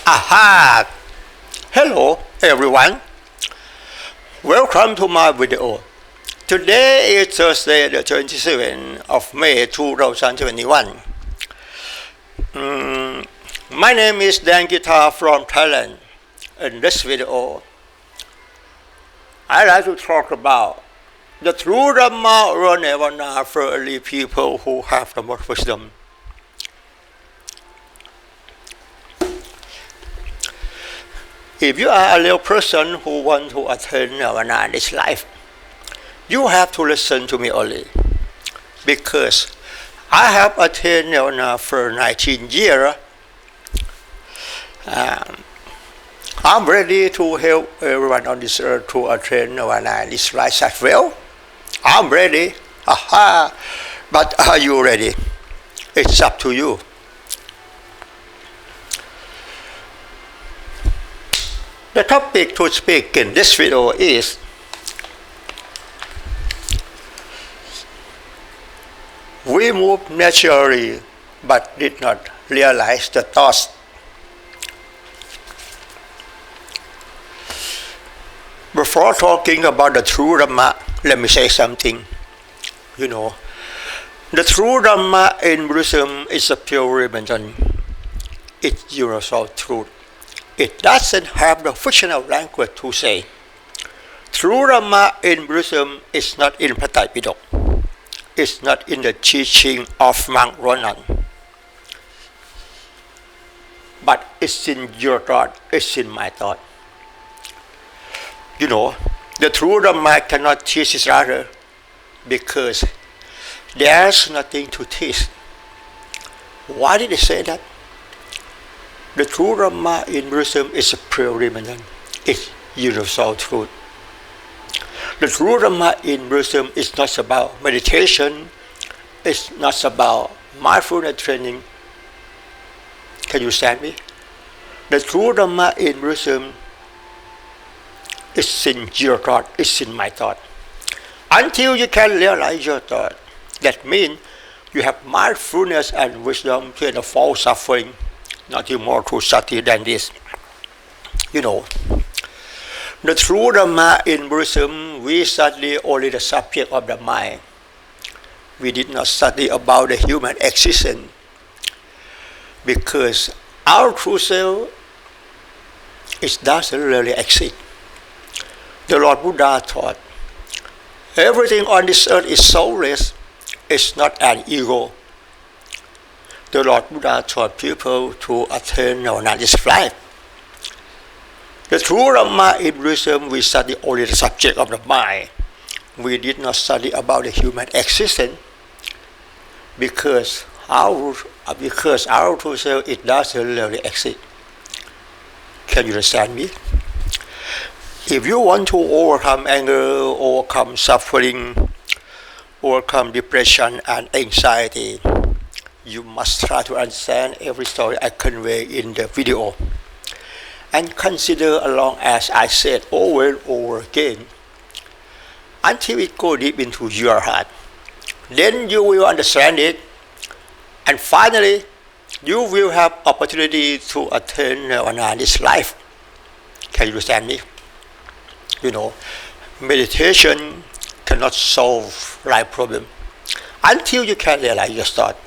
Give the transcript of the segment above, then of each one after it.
Aha! Hello everyone. Welcome to my video. Today is Thursday the 27th of May 2021. My name is Dan Guitar from Thailand. In this video, I like to talk about the true Dhamma or Nirvana for only people who have the most wisdom. If you are a real person who wants to attain Nirvana in this life, you have to listen to me only. Because I have attained Nirvana for 19 years. I'm ready to help everyone on this earth to attain Nirvana in this life as well. I'm ready. Aha! But are you ready? It's up to you. The topic to speak in this video is we move naturally but did not realize the thoughts. Before talking about the true Dhamma, let me say something. The true Dhamma in Buddhism is a pure religion. It's universal truth. It doesn't have the fictional language to say. True Dhamma in Buddhism is not in Pata Pitok. It's not in the teaching of Monk Ronan. But it's in your thought, it's in my thought. The true Dhamma cannot teach each other because there's nothing to teach. Why did they say that? The true Dhamma in Buddhism is a pure religion. It's universal truth. The true Dhamma in Buddhism is not about meditation. It's not about mindfulness training. Can you understand me? The true Dhamma in Buddhism is in your thought. It's in my thought. Until you can realize your thought, that means you have mindfulness and wisdom to end the false suffering. Nothing more to study than this. The true Dhamma in Buddhism, we study only the subject of the mind. We did not study about the human existence because our true self doesn't really exist. The Lord Buddha taught everything on this earth is soulless. It's not an ego. The Lord Buddha taught people to attain Nirvana in this life. The true Dhamma in Buddhism, we study only the subject of the mind. We did not study about the human existence because our true self, it doesn't really exist. Can you understand me? If you want to overcome anger, overcome suffering, overcome depression and anxiety, you must try to understand every story I convey in the video and consider along as I said over and over again until it goes deep into your heart. Then you will understand it, and finally you will have opportunity to attain Nirvana in this life. Can you understand me? Meditation cannot solve life problem until you can realize your thought.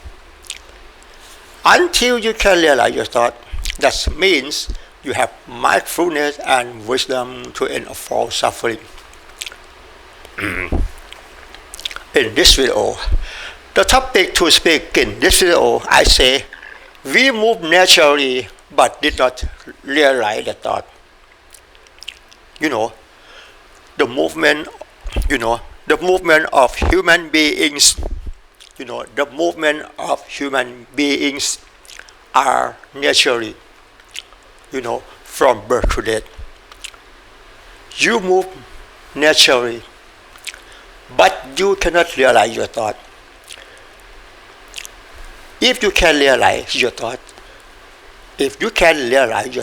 Until you can realize your thought, that means you have mindfulness and wisdom to end all suffering. In this video, the topic to speak in this video, I say, we move naturally but did not realize the thought. The movement of human beings. The movement of human beings are naturally, from birth to death. You move naturally, but you cannot realize your thought. If you can realize your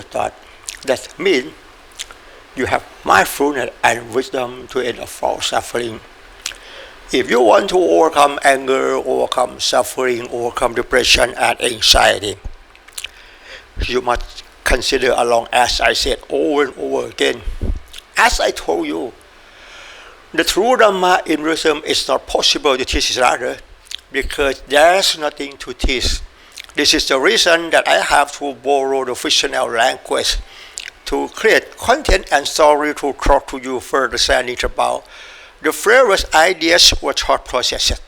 thought, that means you have mindfulness and wisdom to end all suffering. If you want to overcome anger, overcome suffering, overcome depression and anxiety, you must consider along as I said over and over again. As I told you, the true Dhamma in Buddhism is not possible to teach each other because there's nothing to teach. This is the reason that I have to borrow the fictional language to create content and story to talk to you further understanding about the various ideas or thought processes.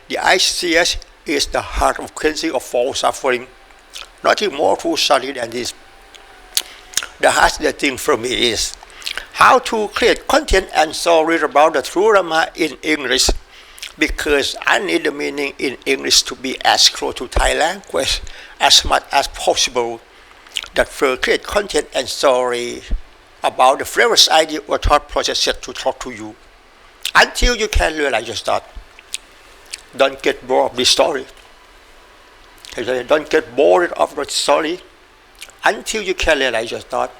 The ideas is the heart of cleansing of false suffering. Nothing more to study than this. The hardest thing for me is how to create content and story about the true Dhamma in English, because I need the meaning in English to be as close to Thai language as much as possible. That will create content and story about the various ideas or thought processes to talk to you until you can realize your thought. Don't get bored of this story. Don't get bored of the story until you can realize your thought.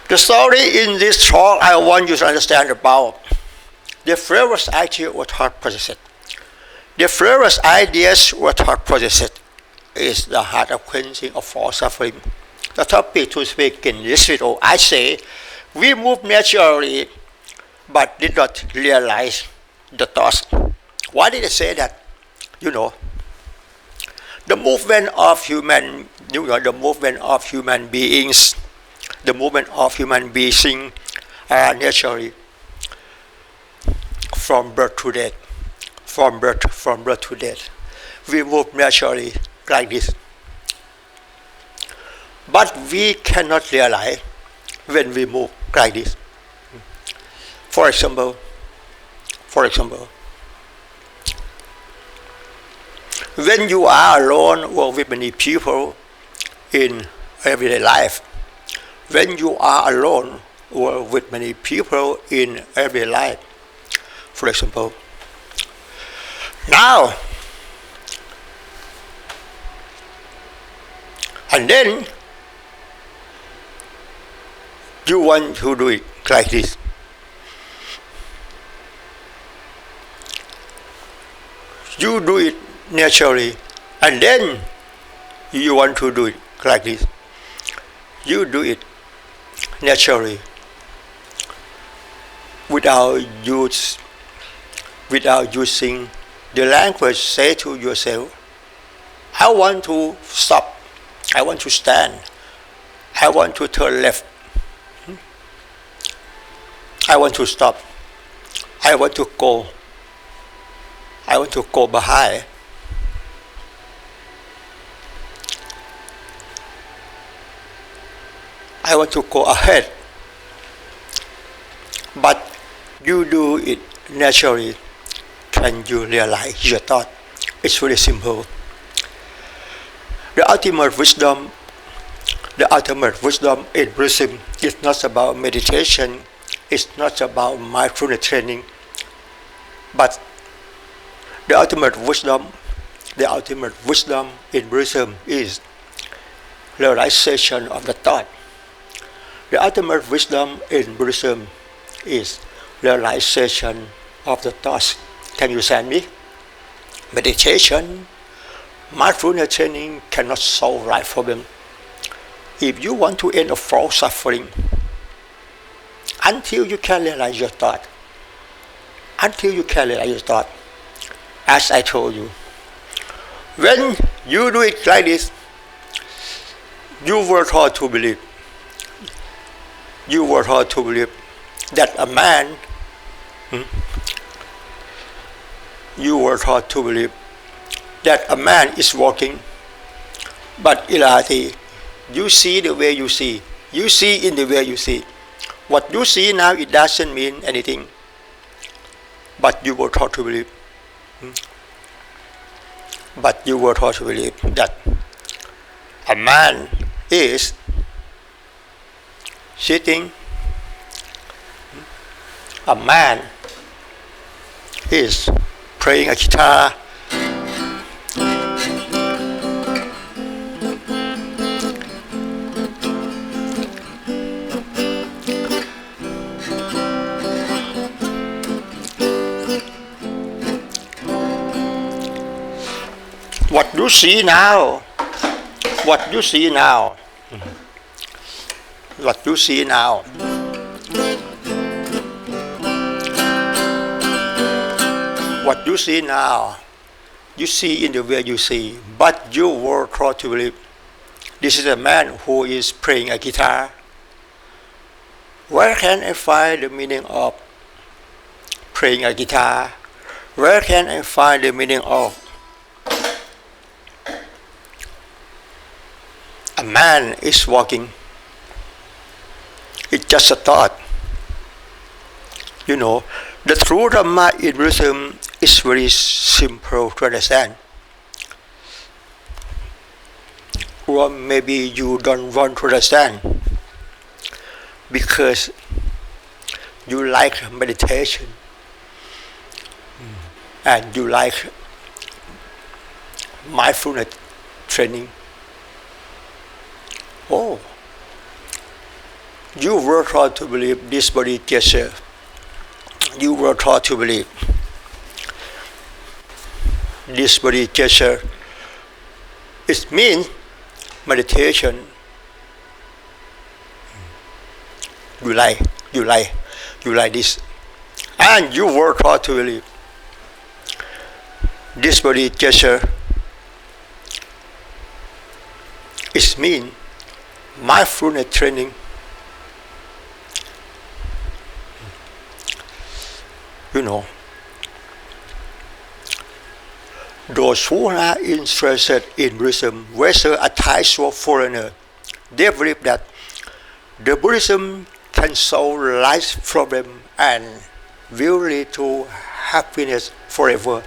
The story in this talk I want you to understand about the various ideas or thought processes. The various ideas or thought processes is the heart of cleansing of false suffering. The topic to speak in this video, I say, we move naturally but did not realize the thoughts. Why did I say that? You know, the movement of human beings, the movement of human beings are naturally from birth to death, from birth to death. We move naturally like this, but we cannot realize when we move like this. For example, when you are alone or with many people in everyday life, when you are alone or with many people in everyday life, for example, now and then you want to do it like this. You do it naturally, and then you want to do it like this. You do it naturally without using the language. Say to yourself, I want to stop, I want to stand, I want to turn left, I want to stop, I want to go behind, I want to go ahead. But you do it naturally. Can you realize your thought? It's very simple. The ultimate wisdom in Buddhism is not about meditation, it's not about mindfulness training, but the ultimate wisdom in Buddhism is realization of the thought. The ultimate wisdom in Buddhism is realization of the thoughts. Can you understand me? Meditation, mindfulness training cannot solve life problem. If you want to end of false suffering, until you can realize your thought, as I told you, when you do it like this, you were taught to believe that a man, is walking, but in reality, you see the way you see. You see in the way you see. What you see now, it doesn't mean anything, but you were taught to believe. But you were taught to believe that a man is sitting, a man is playing a guitar, what you see now What you see now, what you see now, what you see now, you see in the way you see, but you were taught to believe this is a man who is playing a guitar. Where can I find the meaning of playing a guitar? Where can I find the meaning of a man is walking? It's just a thought. You know, the true Dhamma in Buddhism is very simple to understand. Or maybe you don't want to understand because you like meditation and you like mindfulness training. Oh, you were taught to believe this body gesture. You were taught to believe this body gesture. It means meditation. You like this, and you were taught to believe this body gesture. It means mindfulness training. You know, those who are interested in Buddhism, whether a Thai or foreigner, they believe that the Buddhism can solve life's problem and will lead to happiness forever.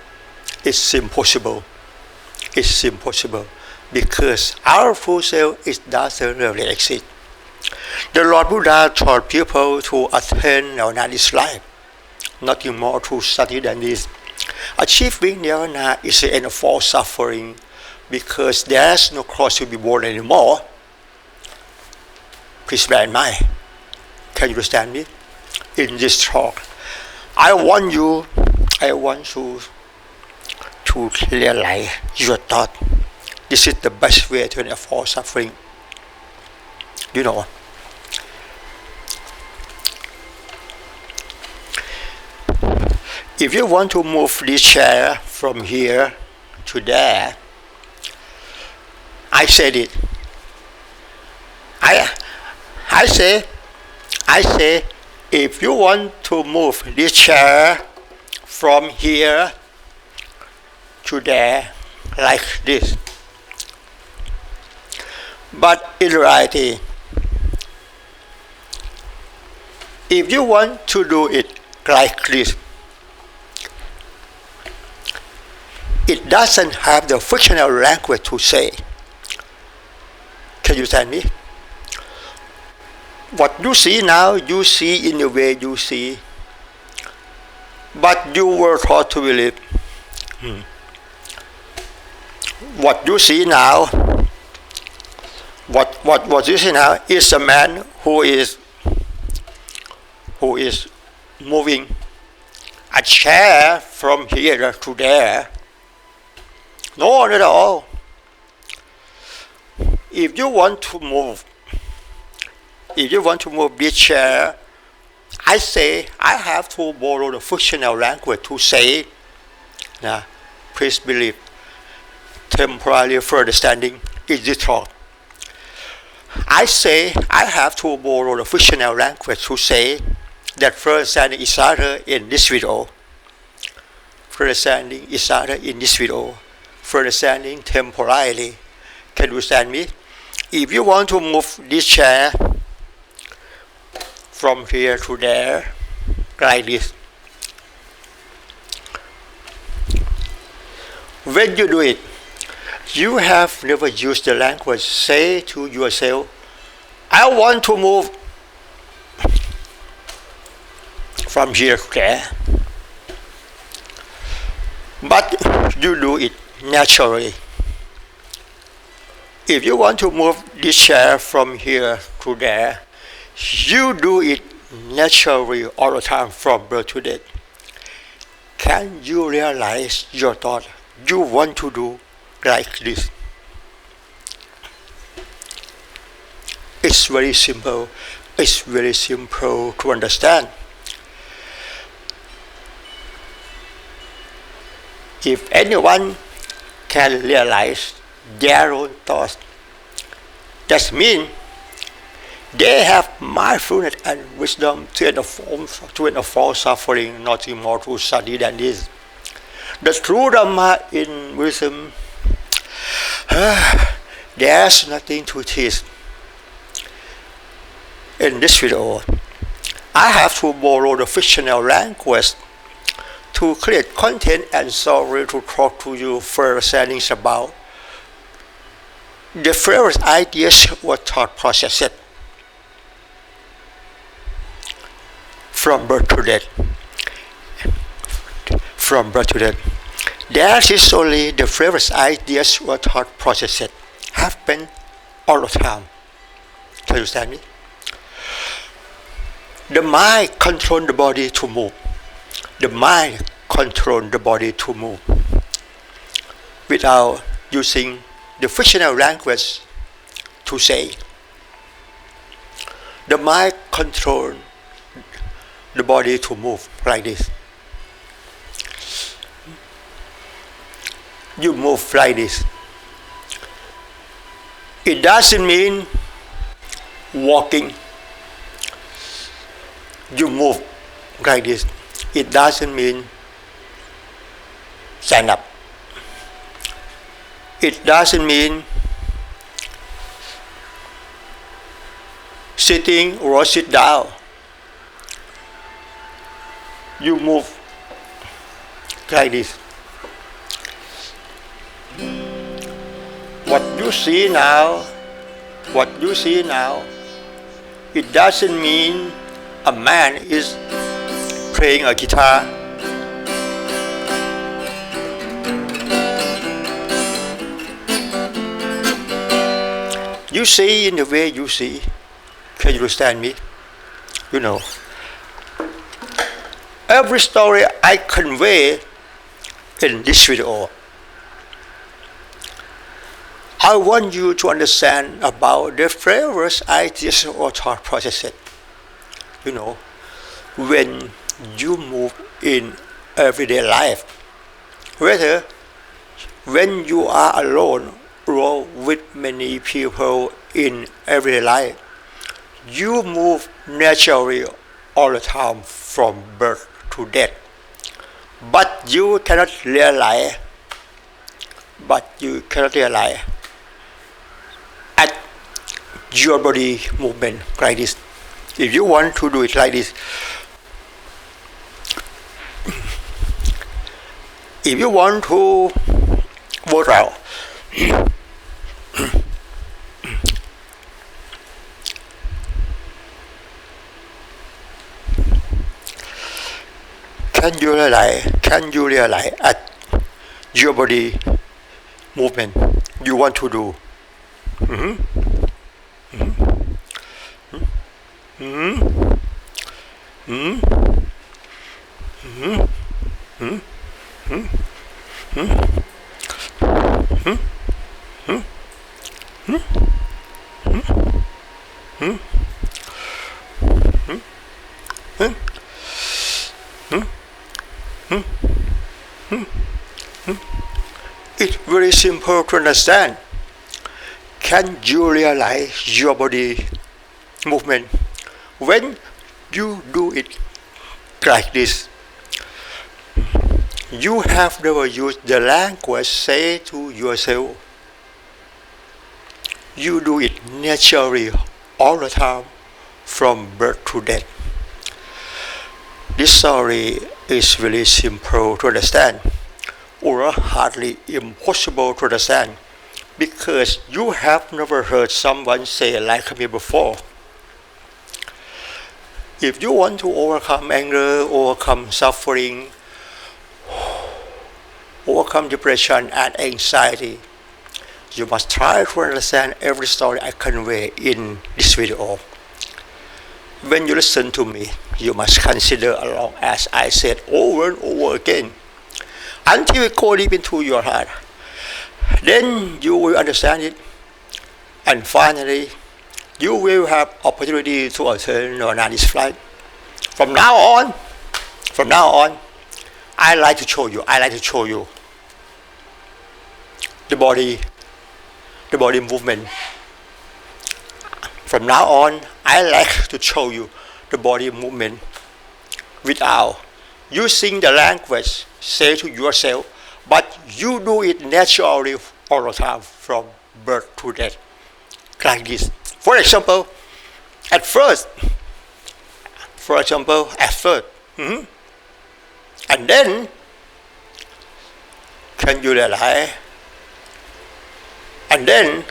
It's impossible. It's impossible because our full self doesn't really exist. The Lord Buddha taught people to attain Nirvana this life. Nothing more to study than this. Achieving Nirvana is the end of all suffering because there's no cross to be born anymore. Please bear in mind. Can you understand me? In this talk, I want you to realize your thought. This is the best way to end all suffering. You know. If you want to move this chair from here to there, I said it. I say, if you want to move this chair from here to there, like this. But in reality, if you want to do it like this, it doesn't have the fictional language to say. Can you understand me? What you see now, you see in the way you see. But you were taught to believe. What you see now, what you see now is a man who is moving a chair from here to there. No, not at all. If you want to move this chair, I say I have to borrow the fictional language to say, please believe, temporarily further standing is this thought. I say I have to borrow the fictional language to say that further standing is other in this video. Further standing is other in this video. Further standing temporarily. Can you understand me? If you want to move this chair from here to there, like this, when you do it, you have never used the language. Say to yourself, I want to move from here to there. But you do it naturally. If you want to move this chair from here to there, you do it naturally all the time from birth to death. Can you realize your thought? You want to do like this. It's very simple. It's very simple to understand. If anyone can realize their own thoughts, that means they have mindfulness and wisdom to inform suffering, nothing more to study than this. The true Dhamma in wisdom, there's nothing to teach. In this video, I have to borrow the fictional language to create content and story to talk to you further things about the various ideas or thought processes from birth to death. From birth to death. There is only the various ideas or thought processes happen all the time. Can you understand me? The mind controls the body to move. The mind controls the body to move without using the fictional language to say. The mind controls the body to move like this. You move like this. It doesn't mean walking. You move like this. It doesn't mean stand up. It doesn't mean sitting or sit down. You move like this. What you see now, it doesn't mean a man is playing a guitar. You see in the way you see. Can you understand me? You know. Every story I convey in this video, I want you to understand about the various ideas or thought processes. You know, when you move in everyday life, whether when you are alone or with many people in everyday life, you move naturally all the time from birth to death. But you cannot realize at your body movement like this. If you want to do it like this, if you want to vote out, can you realize at your body movement you want to do? It's very simple to understand. Can you realize your body movement when you do it like this? You have never used the language say to yourself. You do it naturally all the time from birth to death. This story is really simple to understand, or hardly impossible to understand, because you have never heard someone say like me before. If you want to overcome anger, overcome suffering, overcome depression and anxiety, you must try to understand every story I convey in this video. When you listen to me, you must consider along as I said over and over again, until it goes deep into your heart. Then you will understand it, and finally you will have opportunity to attend Nirvana's flight. From now on, I like to show you the body movement. From now on, I like to show you the body movement without using the language. Say to yourself, but you do it naturally all the time from birth to death, like this. For example, at first, and then can you realize, and then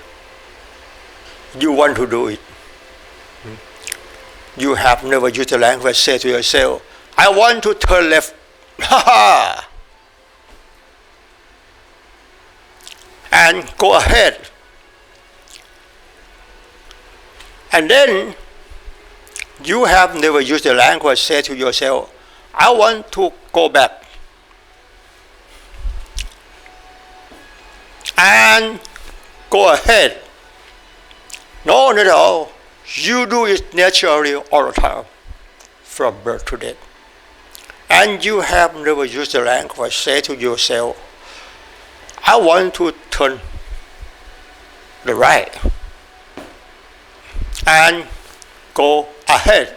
you want to do it. You have never used the language. Say to yourself, I want to turn left. And go ahead. And then you have never used the language. Say to yourself, I want to go back. And go ahead. No, not at all. You do it naturally all the time, from birth to death. And you have never used the language. Say to yourself, I want to turn the right. And go ahead.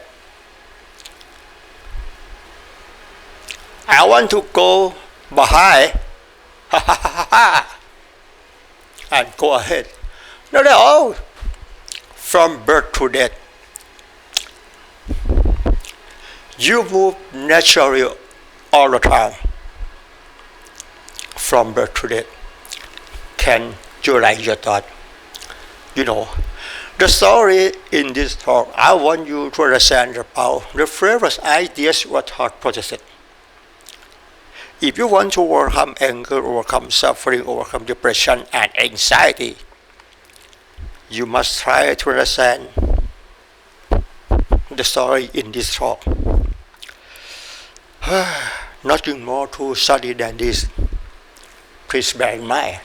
I want to go behind. And go ahead. Not at all. From birth to death, you move naturally all the time. From birth to death. Can you like your thought? You know, the story in this talk, I want you to understand about the various ideas what thought processes. If you want to overcome anger, overcome suffering, overcome depression and anxiety, you must try to understand the story in this talk. Nothing more to study than this. Please bear in mind.